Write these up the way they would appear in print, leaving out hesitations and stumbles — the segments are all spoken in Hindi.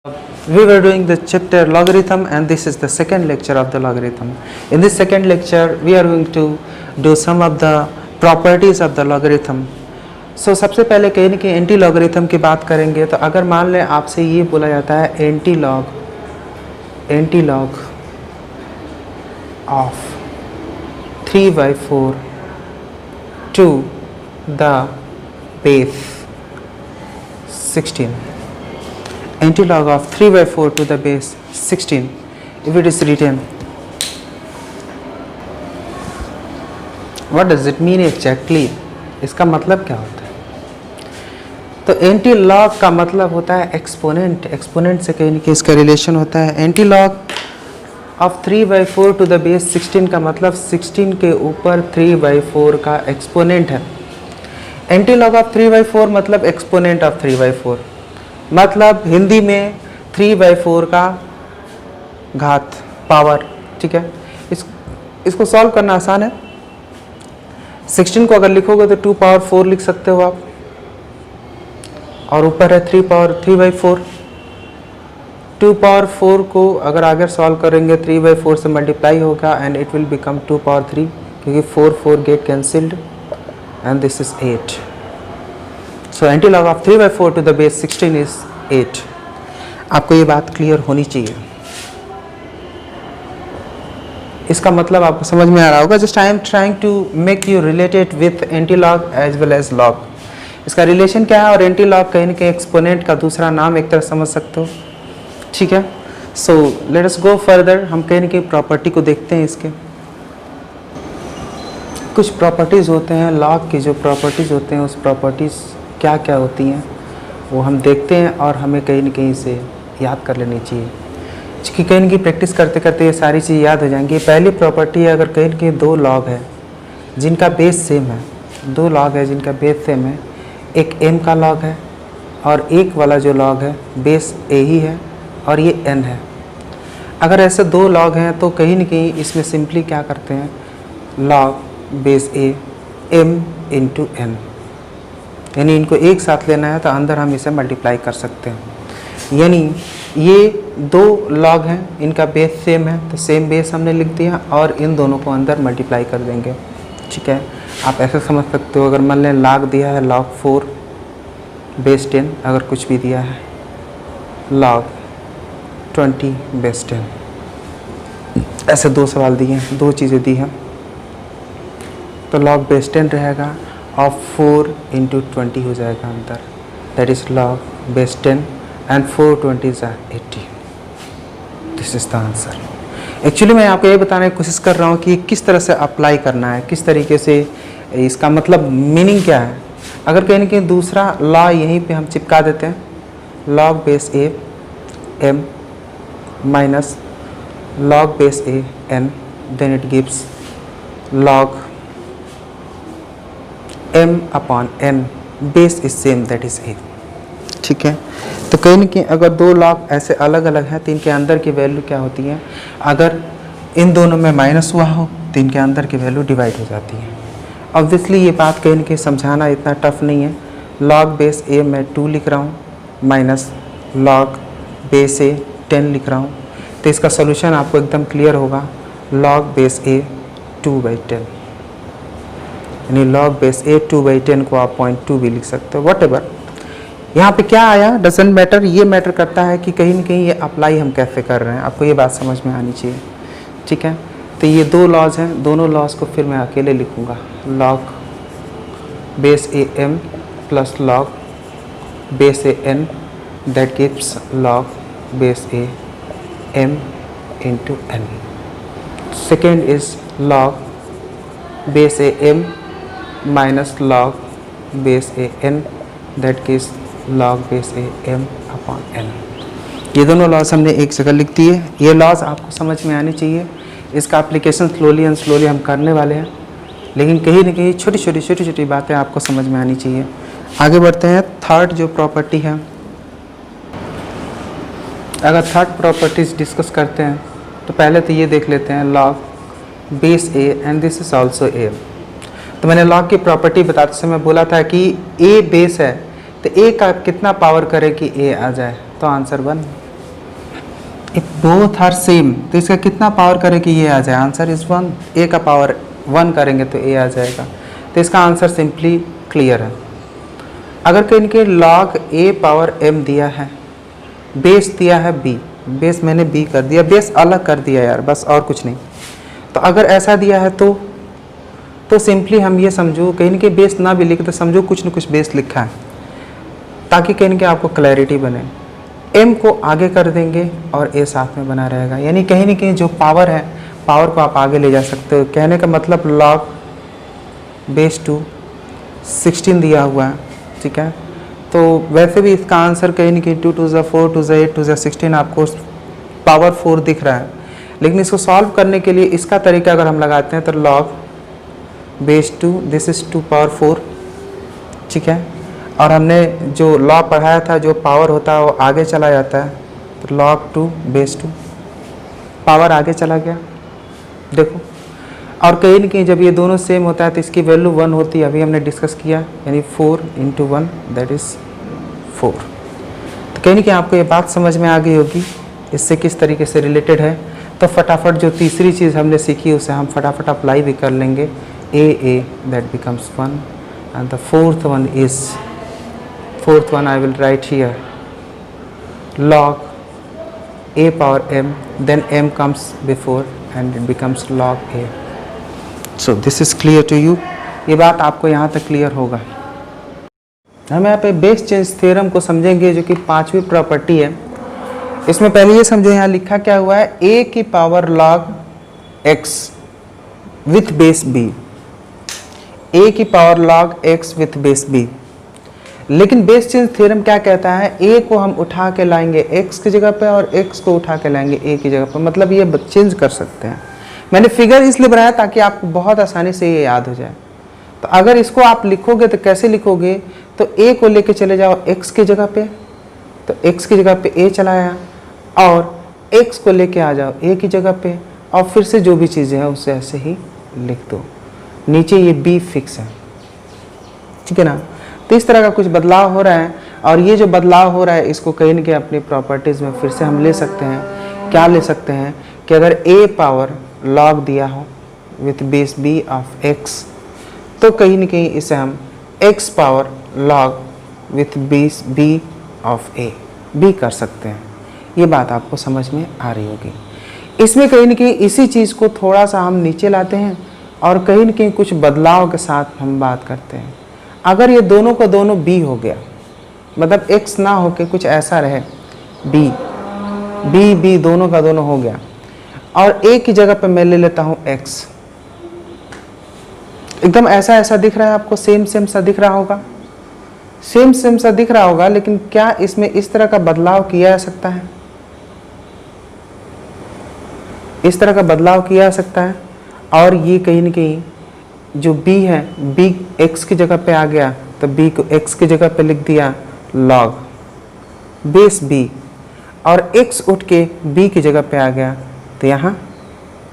We were doing the chapter logarithm, and this is the second lecture of the logarithm. In this second lecture we are going to do some of the properties of the logarithm. So सबसे पहले कहीं ना कहीं एंटी लॉगरिथम की बात करेंगे. तो अगर मान लें आपसे ये बोला जाता है antilog of 3/4 to the base 16. Antilog of 3/4 to the base 16. If it is written, what does it mean exactly? इसका मतलब क्या होता है? तो एंटी लॉग का मतलब होता है एक्सपोनेंट. एक्सपोनेंट से कहीं ना कहीं इसका रिलेशन होता है. Antilog of 3/4 to the base 16 का मतलब 16 के ऊपर 3/4 का एक्सपोनेंट है. एंटी लॉग ऑफ 3/4 मतलब एक्सपोनेंट ऑफ 3/4, मतलब हिंदी में 3/4 का घात, पावर. ठीक है, इसको सॉल्व करना आसान है. 16 को अगर लिखोगे तो 2/4 लिख सकते हो आप, और ऊपर है 3/4. 2/4 को अगर आगे सॉल्व करेंगे 3/4 से मल्टीप्लाई होगा एंड इट विल बिकम 2/3, क्योंकि 4 get cancelled and this is 8. So antilog of 3/4 to the base 16 is 8. आपको ये बात क्लियर होनी चाहिए. इसका मतलब आपको समझ में आ रहा होगा. Just I am trying to make you related with antilog as well as log. इसका रिलेशन क्या है, और एंटीलॉग कहीं ना कहीं एक्सपोनेंट का दूसरा नाम एक तरह समझ सकते हो. ठीक है, सो लेट अस गो फर्दर. हम कहीं ना कहीं प्रॉपर्टी को देखते हैं. इसके कुछ प्रॉपर्टीज़ होते हैं लॉग की. जो प्रॉपर्टीज़ होते हैं उस प्रॉपर्टीज़ क्या क्या होती हैं वो हम देखते हैं, और हमें कहीं ना कहीं से याद कर लेनी चाहिए, क्योंकि कहीं ना कहीं प्रैक्टिस करते करते ये सारी चीज़ याद हो जाएंगी. पहली प्रॉपर्टी है, अगर कहीं ना कहीं दो लॉग है जिनका बेस सेम है, दो लॉग है जिनका बेस सेम है, एक m का लॉग है और एक वाला जो लॉग है बेस a ही है और ये n है. अगर ऐसे दो लॉग हैं तो कहीं ना कहीं इसमें सिंपली क्या करते हैं, log base a m into n, यानी इनको एक साथ लेना है तो अंदर हम इसे मल्टीप्लाई कर सकते हैं. यानी ये दो लॉग हैं, इनका बेस सेम है तो सेम बेस हमने लिख दिया और इन दोनों को अंदर मल्टीप्लाई कर देंगे. ठीक है, आप ऐसे समझ सकते हो. अगर मान लें लॉग दिया है log 4 बेस 10, अगर कुछ भी दिया है log 20 बेस 10, ऐसे दो सवाल दिए हैं, दो चीज़ें दी हैं, तो log बेस 10 रहेगा और 4 इंटू 20 हो जाएगा अंदर, that is log base 10 and 4 20s are 80. This is the answer. Actually मैं आपको ये बताने की कोशिश कर रहा हूँ कि किस तरह से अप्लाई करना है, किस तरीके से इसका मतलब मीनिंग क्या है. अगर कहीं ना कहीं दूसरा लॉ यहीं पे हम चिपका देते हैं, log base a m minus log base a n, then it gives log m upon n, base is same that is a. ठीक है, तो कहीं ना कहीं अगर दो लॉग ऐसे अलग अलग हैं तो इनके अंदर की वैल्यू क्या होती है, अगर इन दोनों में माइनस हुआ हो तो इनके अंदर की वैल्यू डिवाइड हो जाती है. ऑब्वियसली ये बात कहीं ना कहीं समझाना इतना टफ नहीं है. log बेस a मैं 2 लिख रहा हूँ माइनस log बेस a 10 लिख रहा हूँ, तो इसका सोल्यूशन आपको एकदम क्लियर होगा. log बेस a 2/10, यानी log बेस a 2/10 को आप 0.2 भी लिख सकते हो. वॉटेवर यहाँ पे क्या आया डजेंट मैटर. ये मैटर करता है कि कहीं ना कहीं ये अप्लाई हम कैसे कर रहे हैं, आपको ये बात समझ में आनी चाहिए. ठीक है, तो ये दो लॉज हैं, दोनों लॉज को फिर मैं अकेले लिखूँगा. log base a m plus log base a n, that gives log base a m into n. Second is log base a m minus log base a n, that gives log base a m upon n. ये दोनों लॉज हमने एक जगह लिख दिए. ये लॉज आपको समझ में आने चाहिए. इसका एप्लीकेशन स्लोली एंड स्लोली हम करने वाले हैं, लेकिन कहीं ना कहीं छोटी छोटी बातें आपको समझ में आनी चाहिए. आगे बढ़ते हैं. थर्ड जो प्रॉपर्टी है, अगर थर्ड प्रॉपर्टीज डिस्कस करते हैं तो पहले तो ये देख लेते हैं log base a and this is also a. तो मैंने log की प्रॉपर्टी बताते समय बोला था कि a बेस है तो a का कितना पावर करे कि a आ जाए, तो answer 1. If both are same तो इसका कितना पावर करें कि ये आ जाए? Answer is 1। ए का पावर 1 करेंगे तो ए आ जाएगा, तो इसका आंसर सिंपली क्लियर है। अगर कहीं के log a पावर m दिया है, बेस दिया है b, बेस मैंने b कर दिया, बेस अलग कर दिया यार, बस और कुछ नहीं। तो अगर ऐसा दिया है तो सिंपली हम ये समझो, कहीं के बेस ना भी लिखे तो समझो कुछ न कुछ बेस लिखा है, ताकि कहीं के आपको क्लैरिटी बने। m को आगे कर देंगे और a साथ में बना रहेगा, यानी कहीं न कहीं जो पावर है, पावर को आप आगे ले जा सकते हो। कहने का मतलब log बेस 2 16 दिया हुआ है, ठीक है। तो वैसे भी इसका आंसर कहीं नहीं, 2 2 ज़ा 4 2 ज़ा 8 2 ज़ा 16 आपको पावर 4 दिख रहा है। लेकिन इसको सॉल्व करने के लिए इसका तरीका अगर हम लगाते हैं तो log base 2 this is 2 power 4, ठीक है। और हमने जो लॉ पढ़ाया था, जो पावर होता है वो आगे चला जाता है, तो log 2 बेस 2 पावर आगे चला गया, देखो। और कहीं न कहीं जब ये दोनों सेम होता है तो इसकी वैल्यू 1 होती है, अभी हमने डिस्कस किया, यानी 4 × 1 दैट इज़ 4। तो कहीं न कहीं आपको ये बात समझ में आ गई होगी इससे किस तरीके से रिलेटेड है। तो फटाफट जो तीसरी चीज़ हमने सीखी उसे हम फटाफट अप्लाई भी कर लेंगे। a that becomes 1 and the fourth one I will write here log a power m, then m comes before and it becomes log a. So this is clear to you। ये बात आपको यहाँ तक क्लियर होगा। हम यहाँ पे बेस चेंज थ्योरम को समझेंगे, जो कि 5वीं प्रॉपर्टी है। इसमें पहले ये समझो, यहाँ लिखा क्या हुआ है, a की power log x with base b, a की power log x with base b। लेकिन बेस चेंज थ्योरम क्या कहता है, a को हम उठा के लाएंगे x की जगह पे और x को उठा के लाएंगे a की जगह पे, मतलब ये चेंज कर सकते हैं। मैंने फिगर इसलिए बनाया ताकि आपको बहुत आसानी से ये याद हो जाए। तो अगर इसको आप लिखोगे तो कैसे लिखोगे, तो a को लेके चले जाओ x की जगह पे, तो x की जगह पे a चला आया, और x को लेके आ जाओ a की जगह पे, और फिर से जो भी चीज़ें हैं उसे ऐसे ही लिख दो। नीचे ये b फिक्स है, ठीक है ना। तो इस तरह का कुछ बदलाव हो रहा है, और ये जो बदलाव हो रहा है इसको कहीं न कहीं अपनी प्रॉपर्टीज़ में फिर से हम ले सकते हैं। क्या ले सकते हैं कि अगर a पावर log दिया हो with base b of x, तो कहीं न कहीं इसे हम x power log with base b of a भी कर सकते हैं। ये बात आपको समझ में आ रही होगी। इसमें कहीं न कहीं इसी चीज़ को थोड़ा सा हम नीचे लाते हैं और कहीं न कहीं कुछ बदलाव के साथ हम बात करते हैं। अगर ये दोनों का दोनों b हो गया, मतलब x ना होके कुछ ऐसा रहे b दोनों का दोनों हो गया, और a की जगह पे मैं ले लेता हूँ x, एकदम ऐसा दिख रहा है आपको, सेम सा दिख रहा होगा, सेम सा दिख रहा होगा। लेकिन क्या इसमें इस तरह का बदलाव किया जा सकता है? इस तरह का बदलाव किया जा सकता है। और ये कहीं न कहीं जो b है, b x की जगह पे आ गया, तो b को x की जगह पे लिख दिया log बेस b, और x उठ के b की जगह पे आ गया, तो यहाँ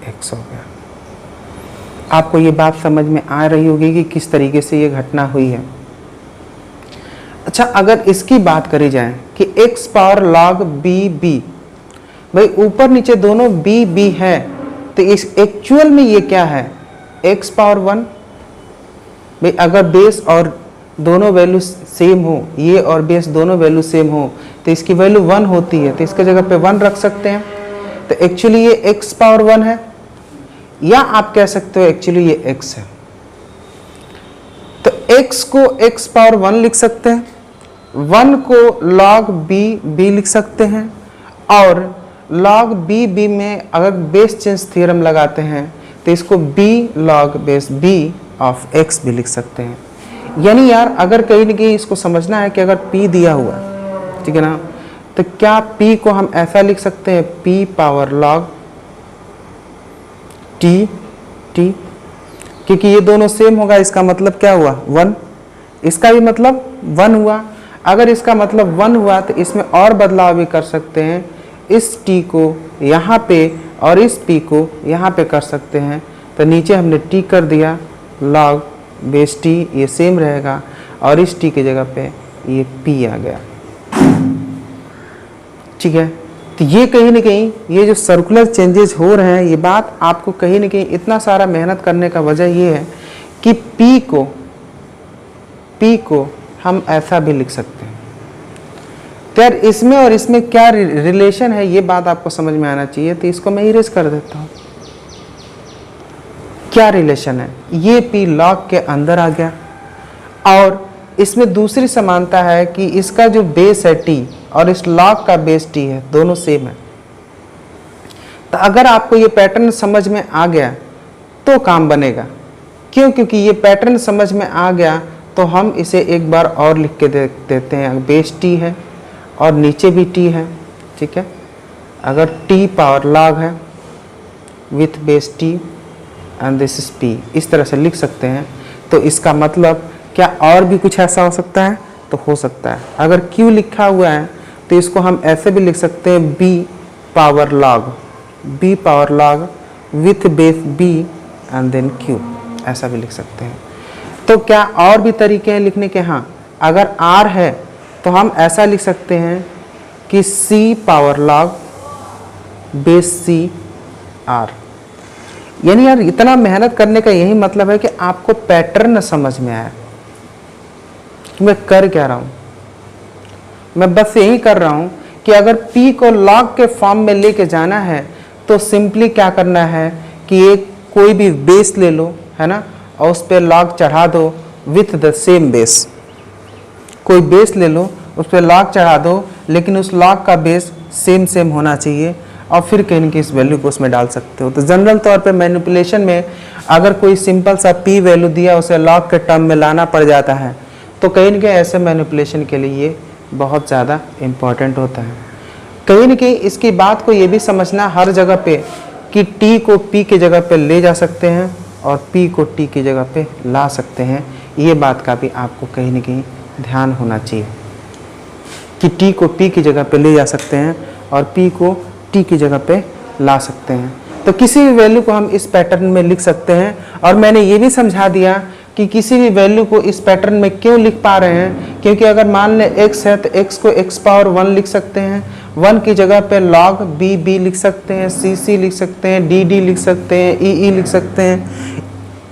x हो गया। आपको ये बात समझ में आ रही होगी कि किस तरीके से ये घटना हुई है। अच्छा, अगर इसकी बात करी जाए कि x पावर log b, भाई ऊपर नीचे दोनों b है, तो इस एक्चुअल में ये क्या है, x पावर 1। भाई अगर बेस और दोनों वैल्यू सेम हो, ये और बेस दोनों वैल्यू सेम हो, तो इसकी वैल्यू 1 होती है, तो इसके जगह पे 1 रख सकते हैं। तो एक्चुअली ये x पावर 1 है, या आप कह सकते हो एक्चुअली ये x है। तो x को x पावर 1 लिख सकते हैं, 1 को log b लिख सकते हैं, और log b में अगर बेस चेंज थ्योरम लगाते हैं तो इसको b log base b of x भी लिख सकते हैं। यानी यार अगर कहीं न कहीं इसको समझना है कि अगर p दिया हुआ, ठीक है ना, तो क्या p को हम ऐसा लिख सकते हैं, p पावर log t, क्योंकि ये दोनों सेम होगा, इसका मतलब क्या हुआ 1, इसका भी मतलब 1 हुआ। अगर इसका मतलब 1 हुआ तो इसमें और बदलाव भी कर सकते हैं, इस t को यहाँ पे और इस p को यहाँ पे कर सकते हैं। तो नीचे हमने t कर दिया, log बेस t ये सेम रहेगा, और इस t की जगह पे ये p आ गया, ठीक है। तो ये कहीं ना कहीं ये जो सर्कुलर चेंजेस हो रहे हैं, ये बात आपको कहीं ना कहीं इतना सारा मेहनत करने का वजह ये है कि P को हम ऐसा भी लिख सकते हैं। तो यार इसमें और इसमें क्या रिलेशन है, ये बात आपको समझ में आना चाहिए। तो इसको मैं इरेज कर देता हूँ। क्या रिलेशन है, ये P लॉग के अंदर आ गया, और इसमें दूसरी समानता है कि इसका जो बेस है T और इस लॉग का बेस T है, दोनों सेम है। तो अगर आपको ये पैटर्न समझ में आ गया तो काम बनेगा। क्यों? क्योंकि ये पैटर्न समझ में आ गया तो हम इसे एक बार और लिख के देते हैं। बेस T है और नीचे भी T है, ठीक है। अगर T पावर लॉग है with base T and this is P, इस तरह से लिख सकते हैं। तो इसका मतलब क्या और भी कुछ ऐसा हो सकता है? तो हो सकता है। अगर Q लिखा हुआ है तो इसको हम ऐसे भी लिख सकते हैं B power log with base B and then Q, ऐसा भी लिख सकते हैं। तो क्या और भी तरीके हैं लिखने के? हाँ, अगर R है तो हम ऐसा लिख सकते हैं कि C power log base C R। यानी यार इतना मेहनत करने का यही मतलब है कि आपको पैटर्न समझ में आया कि मैं कर क्या रहा हूँ। मैं बस यही कर रहा हूँ कि अगर P को लॉग के फॉर्म में लेके जाना है तो सिंपली क्या करना है कि एक कोई भी बेस ले लो, है ना, और उस पर लॉग चढ़ा दो विथ द सेम बेस। कोई बेस ले लो, उस पर लॉग चढ़ा दो, लेकिन उस लॉग का बेस सेम होना चाहिए, और फिर कहीं ना कहीं इस वैल्यू को उसमें डाल सकते हो। तो जनरल तौर पे मैनिपुलेशन में अगर कोई सिंपल सा P वैल्यू दिया उसे लॉग के टर्म में लाना पड़ जाता है, तो कहीं ना कहीं ऐसे मैनिपुलेशन के लिए ये बहुत ज़्यादा इम्पॉर्टेंट होता है। कहीं ना कहीं इसकी बात को ये भी समझना हर जगह पे कि T को P की जगह पे ले जा सकते हैं और P को T की जगह पे ला सकते हैं। ये बात का भी आपको कहीं ना कहीं ध्यान होना चाहिए कि T को P की जगह पे ले जा सकते हैं और P को T की जगह पे ला सकते हैं। तो किसी भी वैल्यू को हम इस पैटर्न में लिख सकते हैं, और मैंने ये भी समझा दिया कि किसी भी वैल्यू को इस पैटर्न में क्यों लिख पा रहे हैं, क्योंकि अगर मान लें x है तो x को x पावर 1 लिख सकते हैं, 1 की जगह पे log b लिख सकते हैं, c लिख सकते हैं, d लिख सकते हैं, e लिख सकते हैं,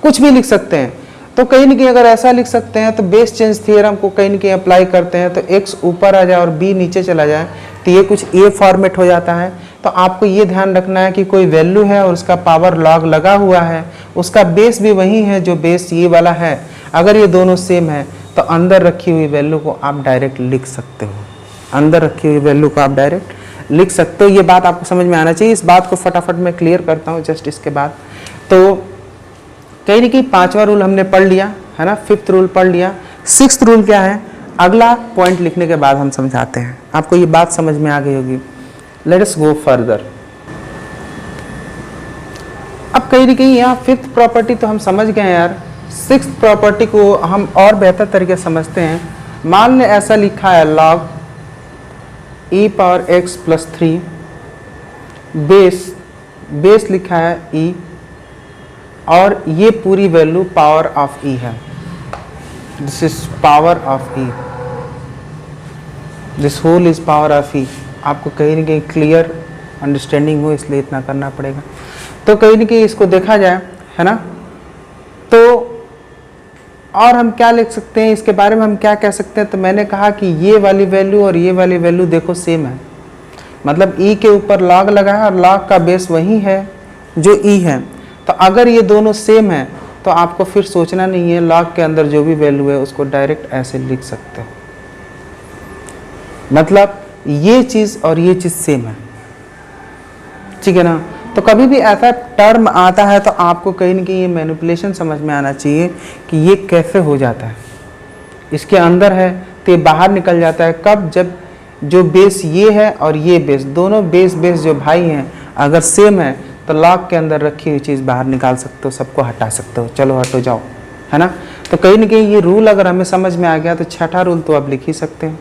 कुछ भी लिख सकते हैं। तो कहीं ना कहीं अगर ऐसा लिख सकते हैं तो बेस चेंज थ्योरम को कहीं ना कहीं अप्लाई करते हैं तो x ऊपर आ जाए और b नीचे चला जाए तो ये कुछ a फॉर्मेट हो जाता है। तो आपको ये ध्यान रखना है कि कोई वैल्यू है और उसका पावर लॉग लगा हुआ है, उसका बेस भी वही है जो बेस ये वाला है। अगर ये दोनों सेम है तो अंदर रखी हुई वैल्यू को आप डायरेक्ट लिख सकते हो, अंदर रखी हुई वैल्यू को आप डायरेक्ट लिख सकते हो। ये बात आपको समझ में आना चाहिए। इस बात को फटाफट मैं क्लियर करता हूँ जस्ट इसके बाद। तो कहीं ना कहीं 5वां रूल हमने पढ़ लिया है ना, 5th रूल पढ़ लिया। 6th रूल क्या है, अगला पॉइंट लिखने के बाद हम समझाते हैं। आपको ये बात समझ में आ गई होगी। Late us go further. अब कहीं ना कहीं यहाँ 5th प्रॉपर्टी तो हम समझ गए हैं यार, 6th प्रॉपर्टी को हम और बेहतर तरीके से समझते हैं। मान लें ऐसा लिखा है log e power x plus 3 base लिखा है e, और ये पूरी वैल्यू पावर ऑफ e है। This is power of e, this whole is power of e। आपको कहीं ना कहीं क्लियर अंडरस्टैंडिंग हो इसलिए इतना करना पड़ेगा। तो कहीं ना कहीं इसको देखा जाए, है ना, तो और हम क्या लिख सकते हैं इसके बारे में, हम क्या कह सकते हैं। तो मैंने कहा कि ये वाली वैल्यू और ये वाली वैल्यू देखो सेम है, मतलब e के ऊपर log लगा है और log का बेस वही है जो e है। तो अगर ये दोनों सेम है तो आपको फिर सोचना नहीं है, log के अंदर जो भी वैल्यू है उसको डायरेक्ट ऐसे लिख सकते हो, मतलब ये चीज़ और ये चीज़ सेम है, ठीक है ना। तो कभी भी ऐसा टर्म आता है तो आपको कहीं ना कहीं ये मैनिपुलेशन समझ में आना चाहिए कि ये कैसे हो जाता है। इसके अंदर है तो ये बाहर निकल जाता है कब, जब जो बेस ये है और ये बेस, दोनों बेस जो भाई हैं अगर सेम है तो लॉग के अंदर रखी हुई चीज़ बाहर निकाल सकते हो, सबको हटा सकते हो, चलो हटो जाओ, है ना। तो कहीं ना कहीं ये रूल अगर हमें समझ में आ गया तो 6ठा रूल तो आप लिख ही सकते हैं।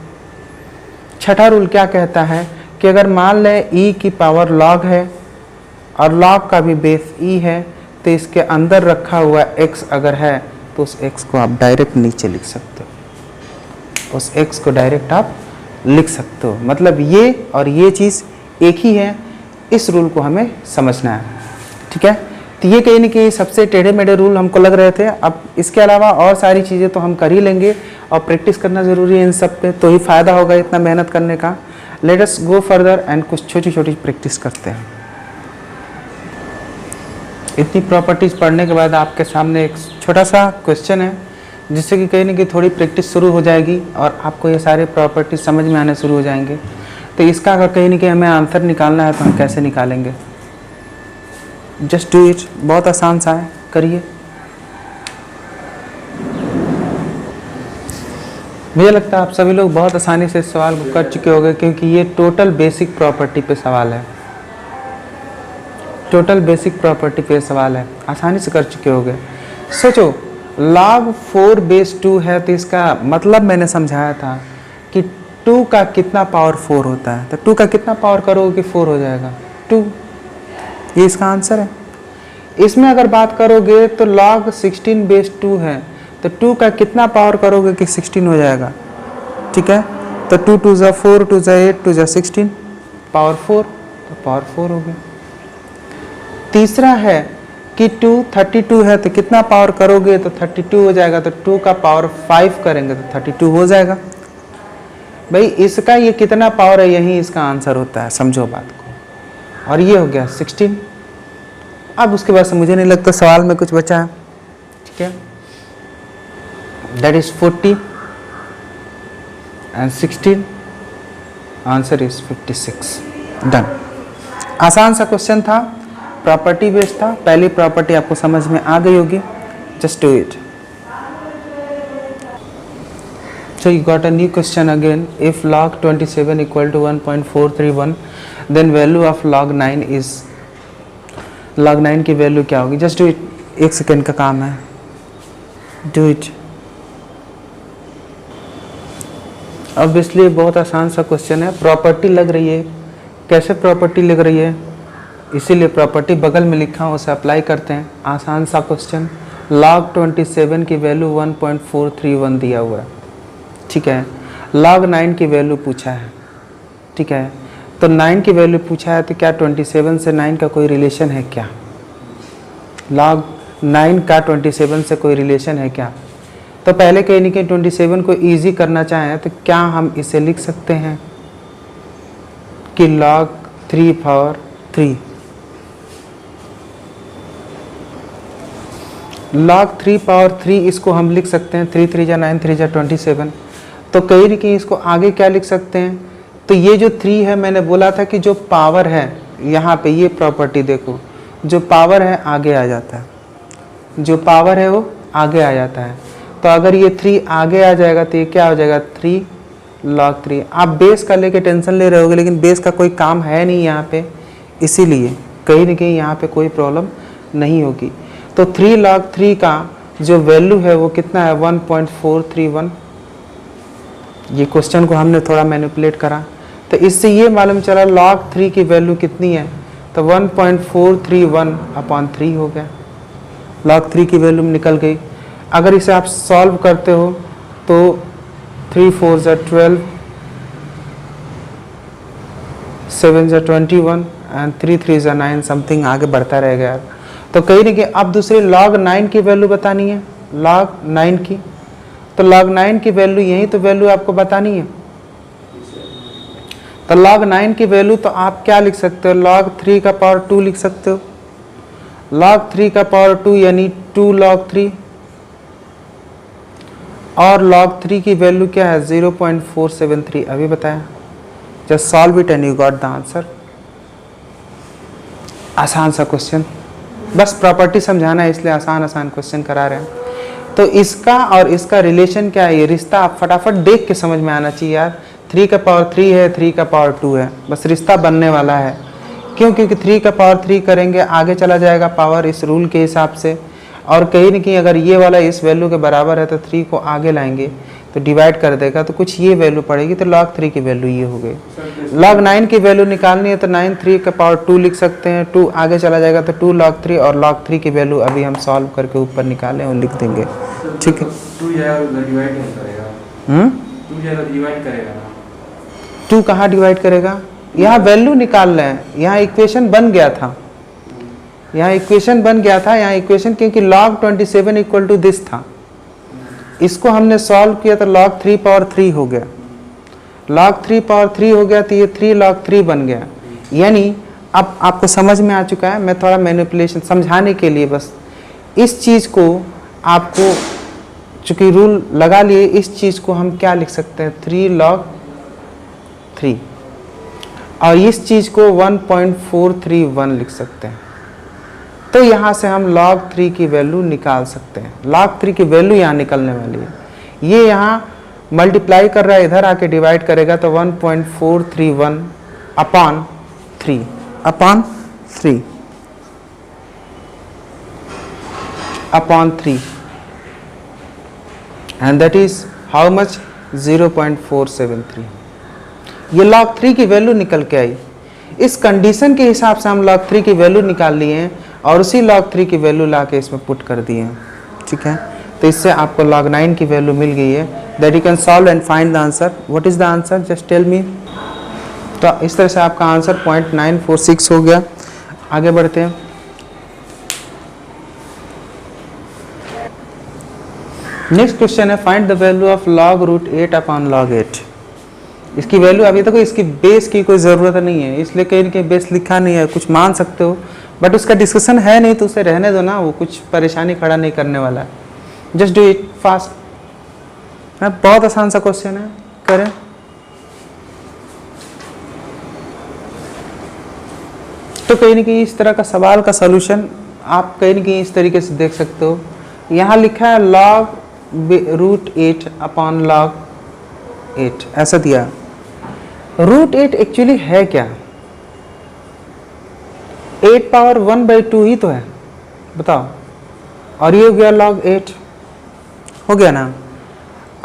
6ठा रूल क्या कहता है कि अगर मान लें e की पावर log है और log का भी बेस e है तो इसके अंदर रखा हुआ x अगर है तो उस x को आप डायरेक्ट नीचे लिख सकते हो, उस x को डायरेक्ट आप लिख सकते हो। मतलब ये और ये चीज़ एक ही है, इस रूल को हमें समझना है। ठीक है, तो ये कहीं ना कहीं सबसे टेढ़े मेढ़े रूल हमको लग रहे थे। अब इसके अलावा और सारी चीज़ें तो हम कर ही लेंगे और प्रैक्टिस करना ज़रूरी है इन सब पे, तो ही फ़ायदा होगा इतना मेहनत करने का। Late us go further and कुछ छोटी छोटी प्रैक्टिस करते हैं। इतनी प्रॉपर्टीज़ पढ़ने के बाद आपके सामने एक छोटा सा क्वेश्चन है, जिससे कि कहीं ना कहीं थोड़ी प्रैक्टिस शुरू हो जाएगी और आपको ये सारे प्रॉपर्टीज समझ में आने शुरू हो जाएंगे। तो इसका अगर कहीं ना कहीं हमें आंसर निकालना है तो हम कैसे निकालेंगे? जस्ट डू इट, बहुत आसान सा है, करिए। मुझे लगता है आप सभी लोग बहुत आसानी से इस सवाल को कर चुके होंगे, क्योंकि ये टोटल बेसिक प्रॉपर्टी पे सवाल है। टोटल बेसिक प्रॉपर्टी पे सवाल है, आसानी से कर चुके होंगे। सोचो, log 4/2 है, तो इसका मतलब मैंने समझाया था कि 2 का कितना पावर 4 होता है। तो 2 का कितना पावर करोगे कि 4 हो जाएगा? 2। ये इसका आंसर है। इसमें अगर बात करोगे तो log 16/2 है, तो 2 का कितना पावर करोगे कि 16 हो जाएगा? ठीक है, तो 2 2 जा 4, 2 जा 8, 2 जा 16, पावर 4, तो पावर 4 हो गया। तीसरा है कि 2 32 है, तो कितना पावर करोगे तो 32 हो जाएगा, तो 2 का पावर 5 करेंगे तो 32 हो जाएगा। भाई इसका ये कितना पावर है, यही इसका आंसर होता है, समझो बात को। और ये हो गया 16। अब उसके बाद से मुझे नहीं लगता सवाल में कुछ बचा है। ठीक है, that is 40 and 16, answer is 56। Done. आसान सा क्वेश्चन था, प्रॉपर्टी बेस्ड था। पहली प्रॉपर्टी आपको समझ में आ गई होगी। Just do it. So you got a new question again. If log 27 equal to 1.431, then value of log 9 is, log 9 की वैल्यू क्या होगी? जस्ट डू इट, 1 सेकेंड का काम है, डू इट। ऑब्वियसली बहुत आसान सा क्वेश्चन है, प्रॉपर्टी लग रही है। कैसे प्रॉपर्टी लग रही है? इसीलिए प्रॉपर्टी बगल में लिखा हूँ, उसे अप्लाई करते हैं। आसान सा क्वेश्चन, log 27 की वैल्यू 1.431 दिया हुआ है। ठीक है, log 9 की वैल्यू पूछा है। ठीक है, तो 9 की वैल्यू पूछा है, तो क्या 27 से 9 का कोई रिलेशन है क्या? log 9 का 27 से कोई रिलेशन है क्या? तो पहले कहीं नहीं कहीं 27 को इजी करना चाहें तो क्या हम इसे लिख सकते हैं कि log 3 पावर 3, log 3 पावर 3, इसको हम लिख सकते हैं 3 3 जा 9, 3 जा 27। तो कहीं न कहीं इसको आगे क्या लिख सकते हैं? तो ये जो 3 है, मैंने बोला था कि जो पावर है यहाँ पे, ये प्रॉपर्टी देखो, जो पावर है आगे आ जाता है, जो पावर है वो आगे आ जाता है। तो अगर ये 3 आगे आ जाएगा तो ये क्या हो जाएगा? 3 log 3। आप बेस का लेके टेंशन ले रहे होगे, लेकिन बेस का कोई काम है नहीं यहाँ पे, इसीलिए कहीं न कहीं यहाँ पे कोई प्रॉब्लम नहीं होगी। तो 3 log 3 का जो वैल्यू है वो कितना है? 1.431। ये क्वेश्चन को हमने थोड़ा मैनिपुलेट करा, तो इससे ये मालूम चला log 3 की वैल्यू कितनी है, तो 1.431/3 हो गया। log 3 की वैल्यू निकल गई। अगर इसे आप सॉल्व करते हो तो 3 4 जा 12, 7 जा 21 एंड 3 3 जा 9, समथिंग आगे बढ़ता रहेगा यार। तो कहीं नहीं कि अब दूसरी log 9 की वैल्यू बतानी है, log 9 की। तो log 9 की वैल्यू, यही तो वैल्यू आपको बतानी है। तो log 9 की वैल्यू तो आप क्या लिख सकते हो? log 3 का पावर 2 लिख सकते हो। log 3 का पावर 2 यानी 2 log 3, और log 3 की वैल्यू क्या है? 0.473, अभी बताया। Just solve it and you got the answer. आसान सा क्वेश्चन, बस प्रॉपर्टी समझाना है, इसलिए आसान आसान क्वेश्चन करा रहे हैं। तो इसका और इसका रिलेशन क्या है, ये रिश्ता आप फटाफट देख के समझ में आना चाहिए यार। 3 का पावर 3 है, 3 का पावर 2 है, बस रिश्ता बनने वाला है। क्यों? क्योंकि 3 का पावर 3 करेंगे, आगे चला जाएगा पावर इस रूल के हिसाब से, और कहीं न कहीं अगर ये वाला इस वैल्यू के बराबर है तो 3 को आगे लाएंगे तो डिवाइड कर देगा, तो कुछ ये वैल्यू पड़ेगी, तो log 3 की वैल्यू ये हो गई। log 9 की वैल्यू निकालनी है तो 9 3 का पावर 2 लिख सकते हैं, 2 आगे चला जाएगा तो 2 log 3, और log 3 की वैल्यू अभी हम सॉल्व करके ऊपर निकालें और लिख देंगे। ठीक है, 2 कहाँ डिवाइड करेगा? यहाँ वैल्यू निकाल रहे हैं, यहाँ इक्वेशन बन गया था, यहाँ इक्वेशन बन गया था, यहाँ इक्वेशन क्योंकि log 27 इक्वल टू दिस था, इसको हमने सॉल्व किया तो log 3 पावर 3 हो गया, log 3 पावर 3 हो गया तो ये 3 log 3 बन गया। यानी अब आपको समझ में आ चुका है, मैं थोड़ा मैनिपुलेशन समझाने के लिए बस इस चीज़ को आपको चूँकि रूल लगा लिए, इस चीज़ को हम क्या लिख सकते हैं 3 log 3 और इस चीज़ को 1.431 लिख सकते हैं। तो यहाँ से हम log 3 की वैल्यू निकाल सकते हैं। log 3 की वैल्यू यहाँ निकलने वाली है, ये यहाँ मल्टीप्लाई कर रहा है, इधर आके डिवाइड करेगा तो 1.431 upon 3 upon 3 and that is how much 0.473। ये log 3 की वैल्यू निकल के आई। इस कंडीशन के हिसाब से हम log 3 की वैल्यू निकाल लिए हैं और उसी log 3 की वैल्यू ला के इसमें पुट कर दिए हैं। ठीक है, तो इससे आपको log 9 की वैल्यू मिल गई है। That you can solve and find the answer. What is the answer, just tell me. तो इस तरह से आपका आंसर 0.946 हो गया। आगे बढ़ते हैं। नेक्स्ट क्वेश्चन है find the value of log root 8 upon log 8। इसकी वैल्यू अभी तक इसकी बेस की कोई ज़रूरत नहीं है, इसलिए कहीं ना कहीं बेस लिखा नहीं है, कुछ मान सकते हो बट उसका डिस्कशन है नहीं तो उसे रहने दो ना, वो कुछ परेशानी खड़ा नहीं करने वाला है। जस्ट डू इट फास्ट है, बहुत आसान सा क्वेश्चन है, करें। तो कहीं ना कहीं इस तरह का सवाल का सलूशन आप कहीं ना कहीं इस तरीके से देख सकते हो। यहाँ लिखा है log रूट 8 अपॉन log 8, ऐसा दिया। रूट 8 एक्चुअली है क्या, 8 पावर 1/2 ही तो है, बताओ। और ये हो गया log 8, हो गया ना।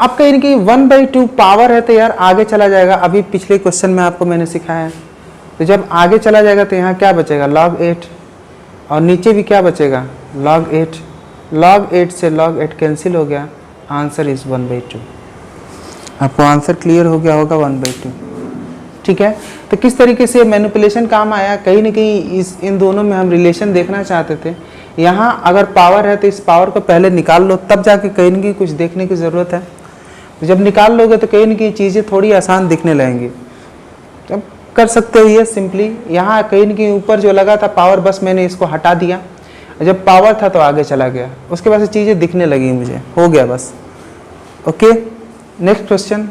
अब कहीं ना कहीं 1/2 पावर है तो यार आगे चला जाएगा। अभी पिछले क्वेश्चन में आपको मैंने सिखाया है, तो जब आगे चला जाएगा तो यहाँ क्या बचेगा log 8 और नीचे भी क्या बचेगा log 8। log 8 से log 8 कैंसिल हो गया, आंसर इज 1/2। आपको आंसर क्लियर हो गया होगा 1/2। ठीक है, तो किस तरीके से मैनिपुलेशन काम आया, कहीं ना कहीं इन दोनों में हम रिलेशन देखना चाहते थे। यहाँ अगर पावर है तो इस पावर को पहले निकाल लो, तब जाके कहीं ना कहीं कुछ देखने की ज़रूरत है। तो जब निकाल लोगे तो कहीं ना कहीं चीज़ें थोड़ी आसान दिखने लगेंगी। जब कर सकते हो ये सिंपली, यहाँ कहीं ना कहीं ऊपर जो लगा था पावर, बस मैंने इसको हटा दिया, जब पावर था तो आगे चला गया, उसके बाद से चीज़ें दिखने लगी मुझे, हो गया बस। Okay, next question.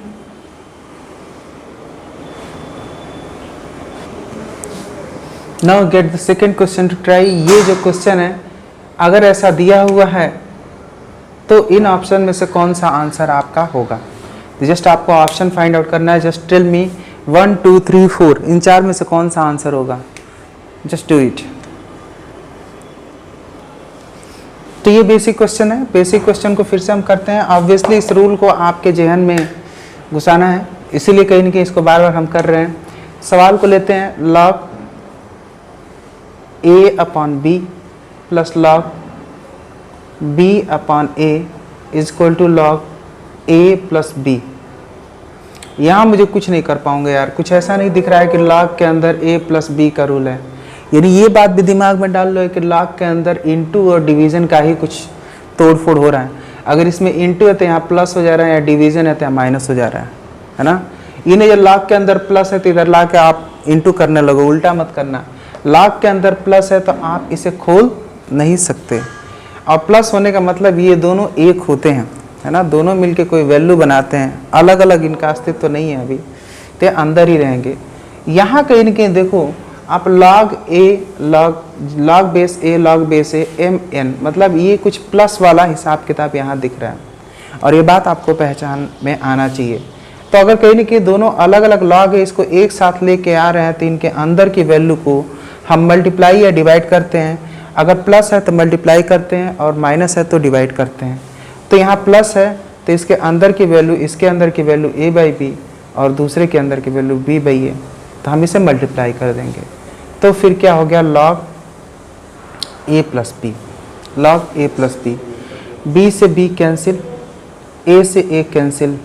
Now get the second question to try. ये जो क्वेश्चन है अगर ऐसा दिया हुआ है तो इन ऑप्शन में से कौन सा आंसर आपका होगा। तो जस्ट आपको ऑप्शन फाइंड आउट करना है। जस्ट टेल मी 1 2 3 4 इन चार में से कौन सा आंसर होगा, जस्ट डू इट। तो ये बेसिक क्वेश्चन है, बेसिक क्वेश्चन को फिर से हम करते हैं। ऑब्वियसली इस रूल को आपके जहन में घुसाना है, इसीलिए कहीं ना कहीं इसको बार बार हम कर रहे हैं। सवाल को लेते हैं log a upon b plus log b upon a is equal to log a plus b। यहाँ मुझे कुछ नहीं कर पाऊंगा यार, कुछ ऐसा नहीं दिख रहा है कि log के अंदर a प्लस b का रूल है। यानी ये बात भी दिमाग में डाल लो कि log के अंदर इनटू और डिवीज़न का ही कुछ तोड़ फोड़ हो रहा है। अगर इसमें इनटू है तो यहाँ प्लस हो जा रहा है, या डिवीज़न है तो यहाँ माइनस हो जा रहा है ना। इन्हें जब log के अंदर प्लस है तो इधर ला के आप इनटू करने लगो, उल्टा मत करना। log के अंदर प्लस है तो आप इसे खोल नहीं सकते, और प्लस होने का मतलब ये दोनों एक होते हैं, है ना, दोनों मिलके कोई वैल्यू बनाते हैं, अलग अलग इनका अस्तित्व तो नहीं है अभी, तो अंदर ही रहेंगे। यहाँ कहीं ना कहीं देखो आप log base a log base a mn, मतलब ये कुछ प्लस वाला हिसाब किताब यहाँ दिख रहा है, और ये बात आपको पहचान में आना चाहिए। तो अगर कहीं ना कहीं दोनों अलग अलग log है, इसको एक साथ लेके आ रहे हैं तो इनके अंदर की वैल्यू को हम मल्टीप्लाई या डिवाइड करते हैं। अगर प्लस है तो मल्टीप्लाई करते हैं और माइनस है तो डिवाइड करते हैं। तो यहाँ प्लस है तो इसके अंदर की वैल्यू, इसके अंदर की वैल्यू a/b और दूसरे के अंदर की वैल्यू b/a, तो हम इसे मल्टीप्लाई कर देंगे। तो फिर क्या हो गया log a plus b, log a plus b, b से b कैंसिल, a से a कैंसिल।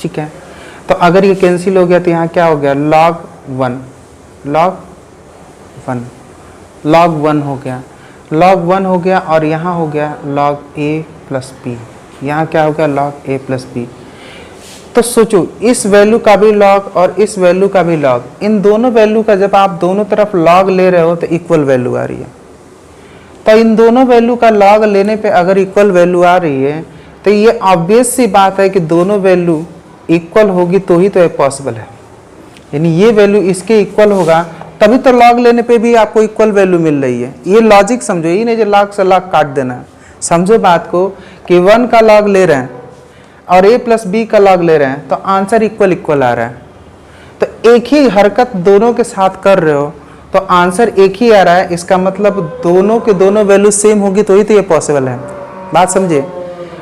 ठीक है, तो अगर ये कैंसिल हो गया तो यहाँ क्या हो गया log 1, log 1, log 1 हो गया, log 1 हो गया, और यहाँ हो गया log a प्लस b, यहाँ क्या हो गया log a प्लस b। तो सोचो इस वैल्यू का भी लॉग और इस वैल्यू का भी लॉग, इन दोनों वैल्यू का जब आप दोनों तरफ लॉग ले रहे हो तो इक्वल वैल्यू आ रही है। तो इन दोनों वैल्यू का लॉग लेने पे अगर इक्वल वैल्यू आ रही है तो ये ऑब्वियस सी बात है कि दोनों वैल्यू इक्वल होगी तो ही तो ये पॉसिबल है, यानी ये वैल्यू इसके इक्वल होगा तभी तो लॉग लेने पे भी आपको इक्वल वैल्यू मिल रही है। ये लॉजिक समझो, ये नहीं जो लॉग से लॉग काट देना है। समझो बात को कि 1 का लॉग ले रहे हैं और a प्लस बी का लॉग ले रहे हैं तो आंसर इक्वल इक्वल आ रहा है। तो एक ही हरकत दोनों के साथ कर रहे हो तो आंसर एक ही आ रहा है, इसका मतलब दोनों के दोनों वैल्यू सेम होगी तो ही तो ये पॉसिबल है। बात समझे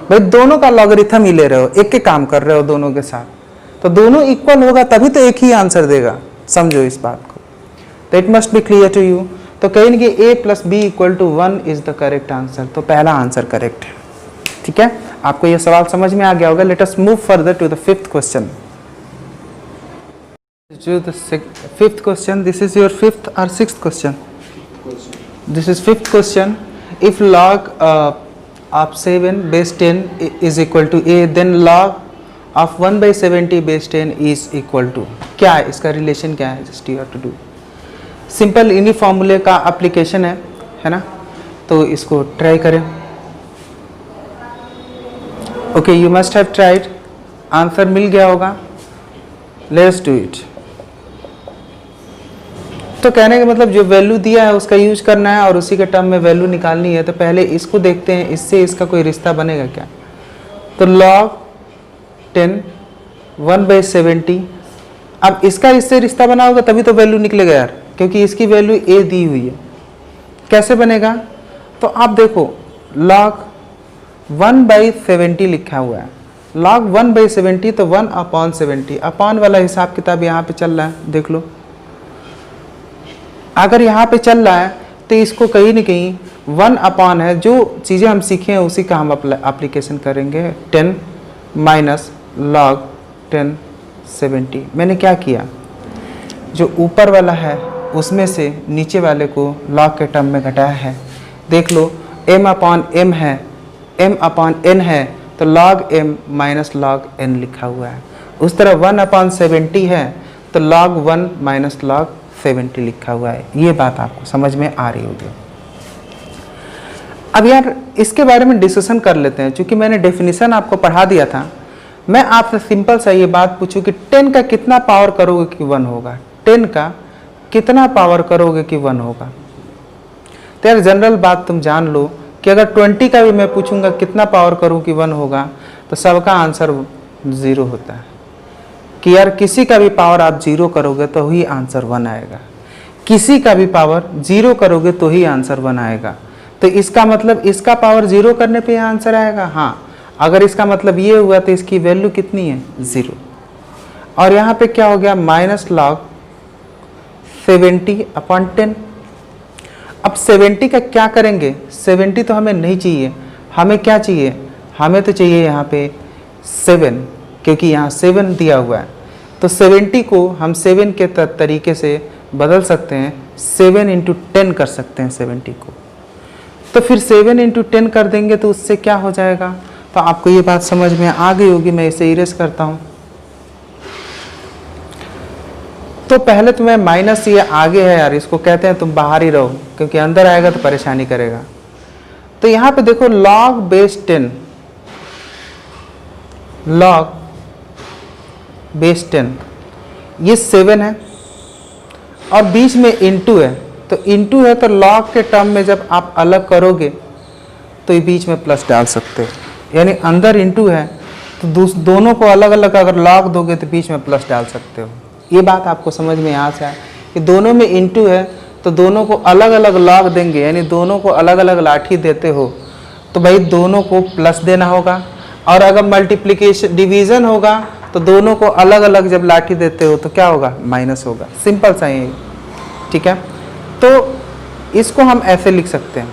भाई, दोनों का लॉगरिथम ही ले रहे हो, एक के काम कर रहे हो दोनों के साथ, तो दोनों इक्वल होगा तभी तो एक ही आंसर देगा। समझो इस बात को, तो it must be clear to you. तो कहेंगे a plus B equal to 1 is the correct answer, तो पहला आंसर करेक्ट है। ठीक है, आपको यह सवाल समझ में आ गया होगा। Let us move further to the fifth question. To the fifth question, this is your fifth or sixth question? This is fifth question. If log of 7 base 10 is equal to a, then log of 1 by 70 base 10 is equal to, क्या है इसका रिलेशन, क्या है? Just you have to do simple, इन्हीं फॉर्मूले का एप्लीकेशन है ना, तो इसको ट्राई करें। Okay, you must have tried, answer मिल गया होगा। Let's do it. तो कहने का मतलब जो वैल्यू दिया है उसका यूज करना है और उसी के टर्म में वैल्यू निकालनी है। तो पहले इसको देखते हैं, इससे इसका कोई रिश्ता बनेगा क्या। तो log 10 1 by 70, अब इसका इससे रिश्ता बना होगा तभी तो वैल्यू निकलेगा यार, क्योंकि इसकी वैल्यू a दी हुई है। कैसे बनेगा, तो आप देखो log 1 by 70 लिखा हुआ है, log 1 by 70 तो 1 अपॉन 70, अपॉन वाला हिसाब किताब यहाँ पे चल रहा है, देख लो। अगर यहाँ पे चल रहा है तो इसको कहीं न कहीं 1 अपॉन है, जो चीज़ें हम सीखे हैं उसी का हम एप्लीकेशन करेंगे। 10 माइनस log 10 70, मैंने क्या किया, जो ऊपर वाला है उसमें से नीचे वाले को log के टर्म में घटाया है। देख लो m अपॉन m है, m अपॉन n है, तो log m minus log n लिखा हुआ है। उस तरह 1 अपॉन 70 है तो log 1 माइनस log 70 लिखा हुआ है। ये बात आपको समझ में आ रही होगी। अब यार इसके बारे में डिस्कशन कर लेते हैं, क्योंकि मैंने डेफिनेशन आपको पढ़ा दिया था। मैं आपसे सिंपल सा ये बात पूछूं कि 10 का कितना पावर करोगे कि 1 होगा, 10 का कितना पावर करोगे कि 1 होगा। तो यार जनरल बात तुम जान लो कि अगर 20 का भी मैं पूछूंगा कितना पावर करूं कि 1 होगा, तो सबका आंसर 0 होता है। कि यार किसी का भी पावर आप 0 करोगे तो ही आंसर 1 आएगा, किसी का भी पावर 0 करोगे तो ही आंसर 1 आएगा। तो इसका मतलब इसका पावर 0 करने पे आंसर आएगा। हाँ, अगर इसका मतलब ये हुआ तो इसकी वैल्यू कितनी है, 0। और यहाँ पे क्या हो गया, माइनस log 70 अपॉन 10। अब 70 का क्या करेंगे, 70 तो हमें नहीं चाहिए, हमें क्या चाहिए, हमें तो चाहिए यहाँ पे 7, क्योंकि यहाँ 7 दिया हुआ है। तो 70 को हम 7 के तरीके से बदल सकते हैं, 7 इंटू 10 कर सकते हैं 70 को। तो फिर 7 इंटू 10 कर देंगे तो उससे क्या हो जाएगा। तो आपको ये बात समझ में आ गई होगी, मैं इसे इरेज करता हूँ। तो पहले तो मैं माइनस, ये आगे है यार, इसको कहते हैं तुम बाहर ही रहो, क्योंकि अंदर आएगा तो परेशानी करेगा। तो यहाँ पे देखो log बेस 10, log बेस 10, ये 7 है और बीच में इंटू है। तो इंटू है तो log के टर्म में जब आप अलग करोगे तो ये बीच में प्लस डाल सकते हो, यानी अंदर इंटू है तो दोनों को अलग अलग अगर log दोगे तो बीच में प्लस डाल सकते हो। ये बात आपको समझ में आ जाए कि दोनों में इंटू है तो दोनों को अलग अलग log देंगे, यानी दोनों को अलग अलग लाठी देते हो तो भाई दोनों को प्लस देना होगा। और अगर मल्टीप्लिकेशन डिवीज़न होगा तो दोनों को अलग अलग जब लाठी देते हो तो क्या होगा, माइनस होगा। सिंपल सा ही, ठीक है। तो इसको हम ऐसे लिख सकते हैं।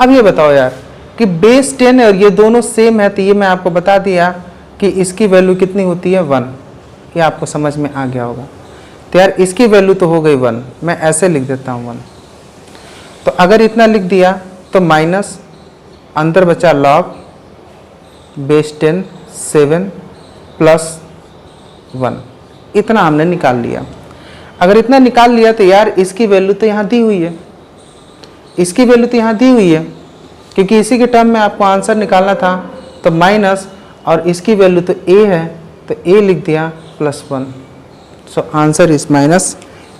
अब ये बताओ यार कि बेस 10 और ये दोनों सेम है, तो ये मैं आपको बता दिया कि इसकी वैल्यू कितनी होती है, 1। ये आपको समझ में आ गया होगा। तो यार इसकी वैल्यू तो हो गई 1, मैं ऐसे लिख देता हूँ 1। तो अगर इतना लिख दिया तो माइनस अंदर बचा लॉग बेस 10 7 प्लस 1, इतना हमने निकाल लिया। अगर इतना निकाल लिया तो यार इसकी वैल्यू तो यहाँ दी हुई है, इसकी वैल्यू तो यहाँ दी हुई है, क्योंकि इसी के टर्म में आपको आंसर निकालना था। तो माइनस और इसकी वैल्यू तो a है, तो a लिख दिया +1। So answer is minus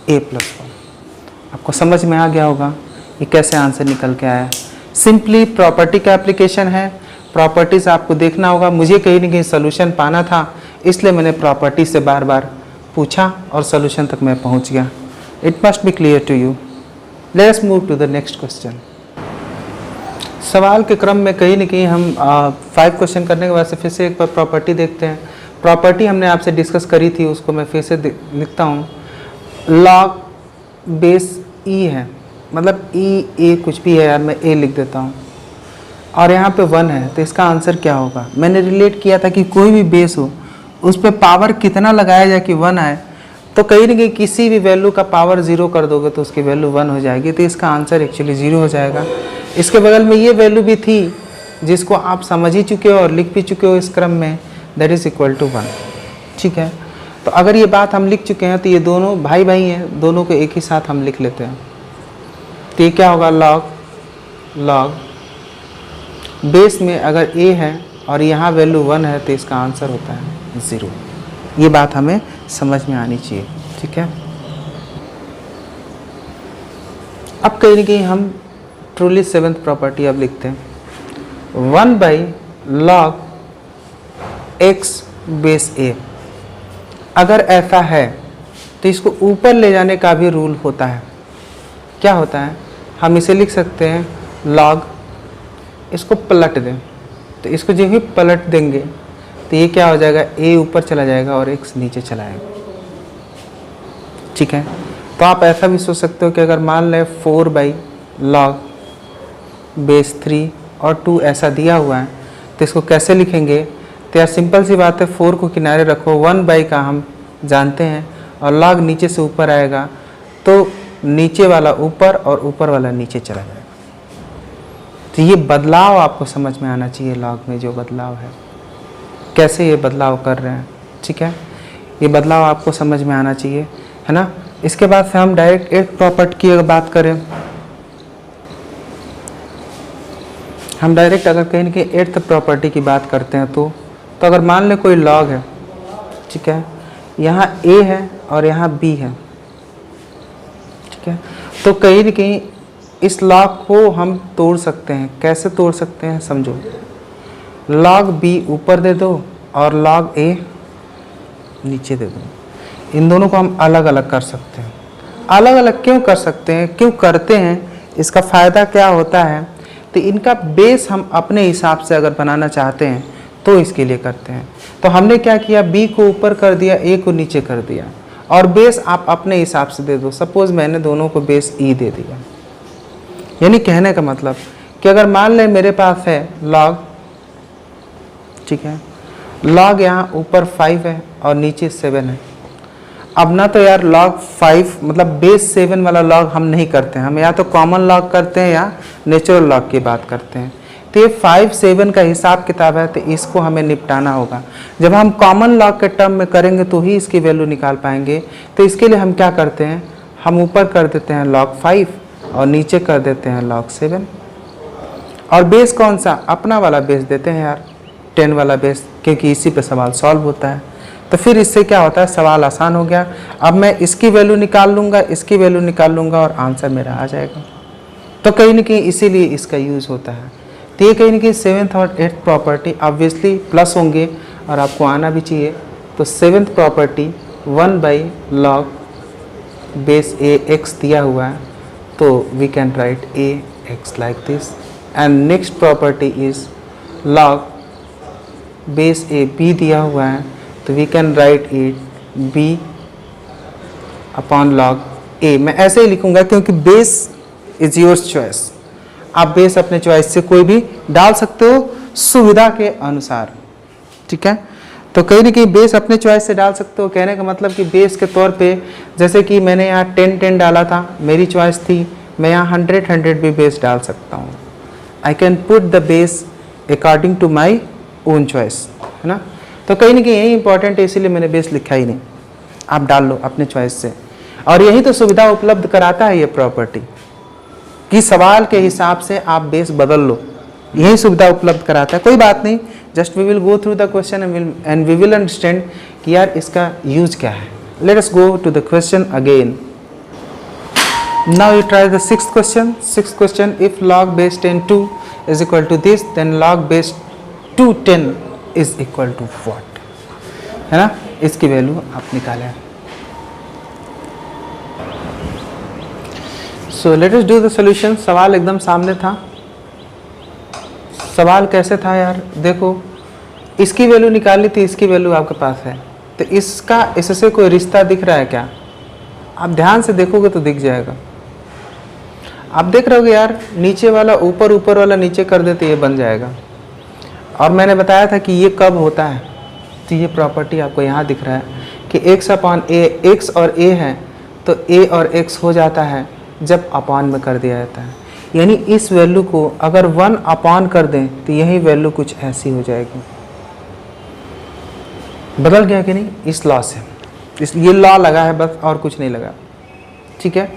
a + 1। आपको समझ में आ गया होगा ये कैसे आंसर निकल के आया। सिंपली प्रॉपर्टी का एप्लीकेशन है, प्रॉपर्टीज आपको देखना होगा। मुझे कहीं ना कहीं सोल्यूशन पाना था, इसलिए मैंने प्रॉपर्टी से बार बार पूछा और सोल्यूशन तक मैं पहुंच गया। It must be clear to you. Let's move to the next question. सवाल के क्रम में कहीं ना कहीं हम 5 क्वेश्चन करने के बाद से फिर से एक बार प्रॉपर्टी देखते हैं। प्रॉपर्टी हमने आपसे डिस्कस करी थी, उसको मैं फिर से लिखता हूँ। लॉग बेस e है, मतलब e a कुछ भी है यार, मैं a लिख देता हूँ, और यहाँ पे 1 है, तो इसका आंसर क्या होगा। मैंने रिलेट किया था कि कोई भी बेस हो उस पर पावर कितना लगाया जाए कि 1 आए, तो कहीं ना कहीं किसी भी वैल्यू का पावर 0 कर दोगे तो उसकी वैल्यू 1 हो जाएगी, तो इसका आंसर एक्चुअली 0 हो जाएगा। इसके बगल में ये वैल्यू भी थी जिसको आप समझ ही चुके हो और लिख भी चुके हो इस क्रम में, दैट इज़ इक्वल टू 1। ठीक है, तो अगर ये बात हम लिख चुके हैं तो ये दोनों भाई भाई हैं, दोनों को एक ही साथ हम लिख लेते हैं। तो ये क्या होगा, लॉग बेस में अगर a है और यहाँ वैल्यू 1 है तो इसका आंसर होता है 0। ये बात हमें समझ में आनी चाहिए। ठीक है, अब कहीं ना कहीं हम ट्रूली 7th प्रॉपर्टी अब लिखते हैं। 1/log x base a। अगर ऐसा है तो इसको ऊपर ले जाने का भी रूल होता है। क्या होता है, हम इसे लिख सकते हैं log, इसको पलट दें, तो इसको जो ही पलट देंगे तो ये क्या हो जाएगा, a ऊपर चला जाएगा और x नीचे चला जाएगा। ठीक है, तो आप ऐसा भी सोच सकते हो कि अगर मान लें 4/log बेस 3 और 2 ऐसा दिया हुआ है तो इसको कैसे लिखेंगे। तो यार सिंपल सी बात है, 4 को किनारे रखो, 1 का हम जानते हैं और log नीचे से ऊपर आएगा तो नीचे वाला ऊपर और ऊपर वाला नीचे चला जाएगा। तो ये बदलाव आपको समझ में आना चाहिए, log में जो बदलाव है, कैसे ये बदलाव कर रहे हैं। ठीक है, ये बदलाव आपको समझ में आना चाहिए, है ना। इसके बाद से हम डायरेक्ट एक प्रॉपर्टी की अगर बात करें, हम डायरेक्ट अगर कहीं ना कहीं 8th प्रॉपर्टी की बात करते हैं तो अगर मान लें कोई log है, ठीक है, यहाँ a है और यहाँ b है। ठीक है, तो कहीं ना कहीं इस log को हम तोड़ सकते हैं। कैसे तोड़ सकते हैं समझो, log b ऊपर दे दो और log a नीचे दे दो। इन दोनों को हम अलग अलग कर सकते हैं। अलग अलग क्यों कर सकते हैं, क्यों करते हैं, इसका फ़ायदा क्या होता है, तो इनका बेस हम अपने हिसाब से अगर बनाना चाहते हैं तो इसके लिए करते हैं। तो हमने क्या किया, b को ऊपर कर दिया, a को नीचे कर दिया, और बेस आप अपने हिसाब से दे दो। सपोज़ मैंने दोनों को बेस e दे दिया, यानी कहने का मतलब कि अगर मान लें मेरे पास है log, ठीक है, log यहाँ ऊपर 5 है और नीचे 7 है। अब ना तो यार log 5 मतलब बेस 7 वाला log हम नहीं करते हैं, हम या तो कॉमन log करते हैं या नेचुरल log की बात करते हैं। तो ये 5 7 का हिसाब किताब है, तो इसको हमें निपटाना होगा। जब हम कॉमन log के टर्म में करेंगे तो ही इसकी वैल्यू निकाल पाएंगे। तो इसके लिए हम क्या करते हैं, हम ऊपर कर देते हैं log 5 और नीचे कर देते हैं log 7, और बेस कौन सा, अपना वाला बेस देते हैं यार, 10 वाला बेस, क्योंकि इसी पे सवाल सॉल्व होता है। तो फिर इससे क्या होता है, सवाल आसान हो गया। अब मैं इसकी वैल्यू निकाल लूँगा, इसकी वैल्यू निकाल लूँगा और आंसर मेरा आ जाएगा। तो कहीं ना कहीं इसीलिए इसका यूज़ होता है। तो ये कहीं ना कहीं 7th और 8th प्रॉपर्टी ऑब्वियसली प्लस होंगे और आपको आना भी चाहिए। तो 7th property 1/log base a x दिया हुआ है, तो we can write a x like this. And next property is log base a b दिया हुआ है, तो we can write it b upon log a। मैं ऐसे ही लिखूंगा क्योंकि बेस इज योर्स चॉइस, आप बेस अपने चॉइस से कोई भी डाल सकते हो सुविधा के अनुसार। ठीक है, तो कहीं ना कहीं बेस अपने चॉइस से डाल सकते हो। कहने का मतलब कि बेस के तौर पे जैसे कि मैंने यहाँ 10 डाला था, मेरी चॉइस थी, मैं यहाँ 100 भी बेस डाल सकता हूँ। I can put the base according to my own choice, है ना। तो कहीं ना कहीं यही इंपॉर्टेंट है, इसीलिए मैंने बेस लिखा ही नहीं, आप डाल लो अपने चॉइस से। और यही तो सुविधा उपलब्ध कराता है ये प्रॉपर्टी कि सवाल के हिसाब से आप बेस बदल लो, यही सुविधा उपलब्ध कराता है। कोई बात नहीं, just we will go through the question and we will understand कि यार इसका यूज क्या है। Let us go to the question again. Now you try the sixth question. Sixth question, if log base 10 2 is equal to this, then log base 2 10 is equal to what, है ना। इसकी वैल्यू आप निकालें। सो let us do the solution. सवाल एकदम सामने था। सवाल कैसे था यार, देखो इसकी वैल्यू निकालनी थी, इसकी वैल्यू आपके पास है, तो इसका इससे कोई रिश्ता दिख रहा है क्या? आप ध्यान से देखोगे तो दिख जाएगा। आप देख रहे होगे यार, नीचे वाला ऊपर, ऊपर वाला नीचे कर देते ये बन जाएगा। और मैंने बताया था कि ये कब होता है, तो ये प्रॉपर्टी आपको यहाँ दिख रहा है कि x अपॉन ए, x और a है तो a और x हो जाता है जब अपॉन में कर दिया जाता है। यानी इस वैल्यू को अगर 1 अपॉन कर दें तो यही वैल्यू कुछ ऐसी हो जाएगी। बदल गया कि नहीं? इस लॉ से, ये लॉ लगा है बस, और कुछ नहीं लगा, ठीक है।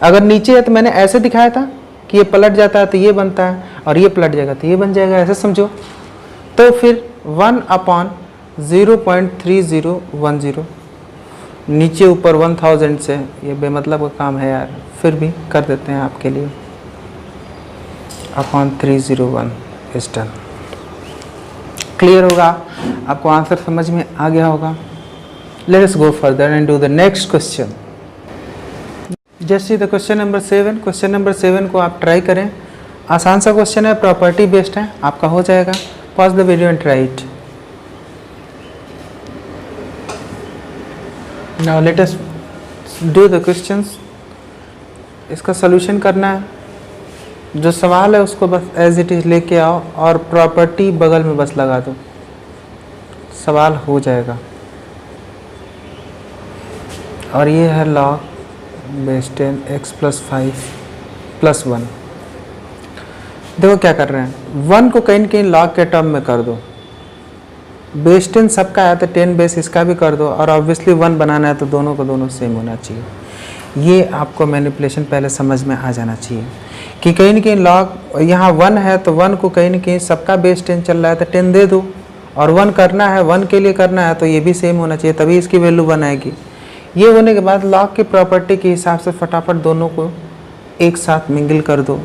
अगर नीचे है तो मैंने ऐसे दिखाया था कि ये पलट जाता है तो ये बनता है, और ये पलट जाएगा तो ये बन जाएगा, ऐसे समझो। तो फिर 1 अपॉन 0.3010, नीचे ऊपर 1000 से, ये बेमतलब का काम है यार, फिर भी कर देते हैं आपके लिए, अपॉन 301 इज डन। क्लियर होगा आपको, आंसर समझ में आ गया होगा। Let us go further and do the next question. Just see the question number 7। Question number 7 को आप ट्राई करें, आसान सा क्वेश्चन है, प्रॉपर्टी बेस्ड है, आपका हो जाएगा। Pause the video and try it. Now let us do the questions. इसका सॉल्यूशन करना है, जो सवाल है उसको बस एज इट इज़ लेके आओ और प्रॉपर्टी बगल में बस लगा दो, सवाल हो जाएगा। और ये है log बेस 10 x + 5 + 1। देखो क्या कर रहे हैं, 1 को कहीं न कहीं log के टर्म में कर दो। बेस 10 सबका है तो 10 बेस इसका भी कर दो, और ऑब्वियसली 1 बनाना है तो दोनों को दोनों सेम होना चाहिए। ये आपको मैनिपुलेशन पहले समझ में आ जाना चाहिए कि कहीं न कहीं log यहाँ 1 है तो 1 को कहीं न कहीं सबका बेस 10 चल रहा है तो 10 दे दो, और 1 करना है, 1 के लिए करना है तो ये भी सेम होना चाहिए, तभी इसकी वैल्यू 1 आएगी। ये होने के बाद log की प्रॉपर्टी के हिसाब से फटाफट दोनों को एक साथ मिंगल कर दो।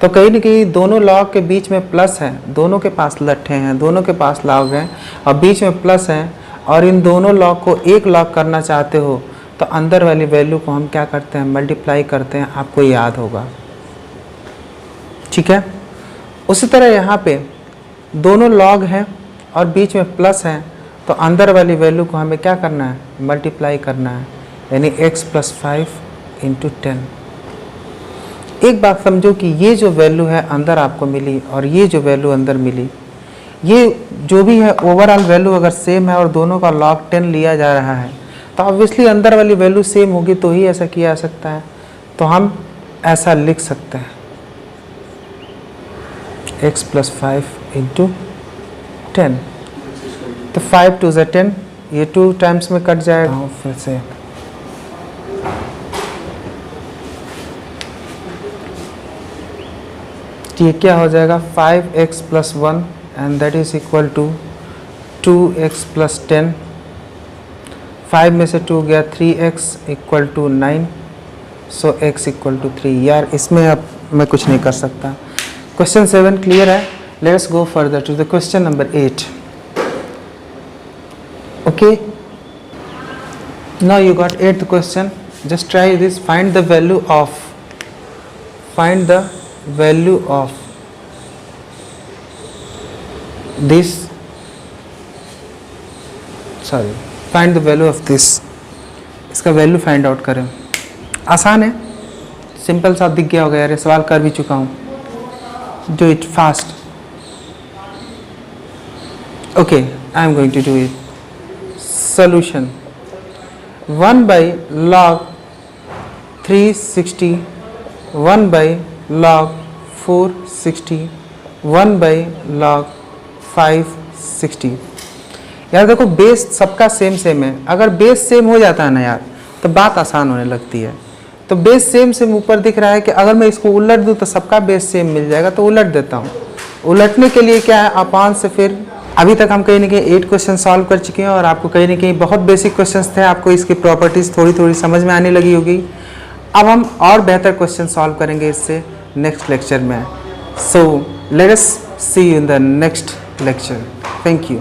तो कहीं न कहीं दोनों log के बीच में प्लस है, दोनों के पास लट्ठे हैं, दोनों के पास log हैं और बीच में प्लस है, और इन दोनों log को एक log करना चाहते हो तो अंदर वाली वैल्यू को हम क्या करते हैं, मल्टीप्लाई करते हैं, आपको याद होगा, ठीक है। उसी तरह यहाँ पे दोनों log हैं और बीच में प्लस है, तो अंदर वाली वैल्यू को हमें क्या करना है, मल्टीप्लाई करना है, यानी x + 5 × 10। एक बात समझो कि ये जो वैल्यू है अंदर आपको मिली और ये जो वैल्यू अंदर मिली, ये जो भी है ओवरऑल वैल्यू अगर सेम है और दोनों का log 10 लिया जा रहा है तो ऑब्वियसली अंदर वाली वैल्यू सेम होगी, तो ही ऐसा किया जा सकता है। तो हम ऐसा लिख सकते हैं, x + 5 × 10। तो 5 2 = 10, ये 2 टाइम्स में कट जाएगा। फिर से ये क्या हो जाएगा, 5x + 1 and that is equal to 2x + 10। 5 में से 2 गया, 3x = 9, सो x = 3। यार इसमें अब मैं कुछ नहीं कर सकता। क्वेश्चन 7 क्लियर है। Let's go further to the question number 8। Okay, now you got 8th question. Just try this, find the value of this, sorry, find the value of this। इसका वैल्यू फाइंड आउट करें। आसान है, सिंपल सा दिख गया होगा यार, ये सवाल कर भी चुका हूँ। Do it fast. Okay, I am going to do it. solution 1 by log 360, 1 by log 460, 1 by log 560। यार देखो बेस सबका सेम है, अगर बेस सेम हो जाता है ना यार तो बात आसान होने लगती है। तो बेस सेम ऊपर दिख रहा है कि अगर मैं इसको उलट दूँ तो सबका बेस सेम मिल जाएगा, तो उलट देता हूँ। उलटने के लिए क्या है, अपान से फिर अभी तक हम कहीं ना कहीं 8 क्वेश्चन सॉल्व कर चुके हैं और आपको कहीं ना कहीं बहुत बेसिक क्वेश्चंस थे, आपको इसकी प्रॉपर्टीज़ थोड़ी समझ में आने लगी होगी। अब हम और बेहतर क्वेश्चन सॉल्व करेंगे इससे नेक्स्ट लेक्चर में। So let us see you in the next lecture. Thank you.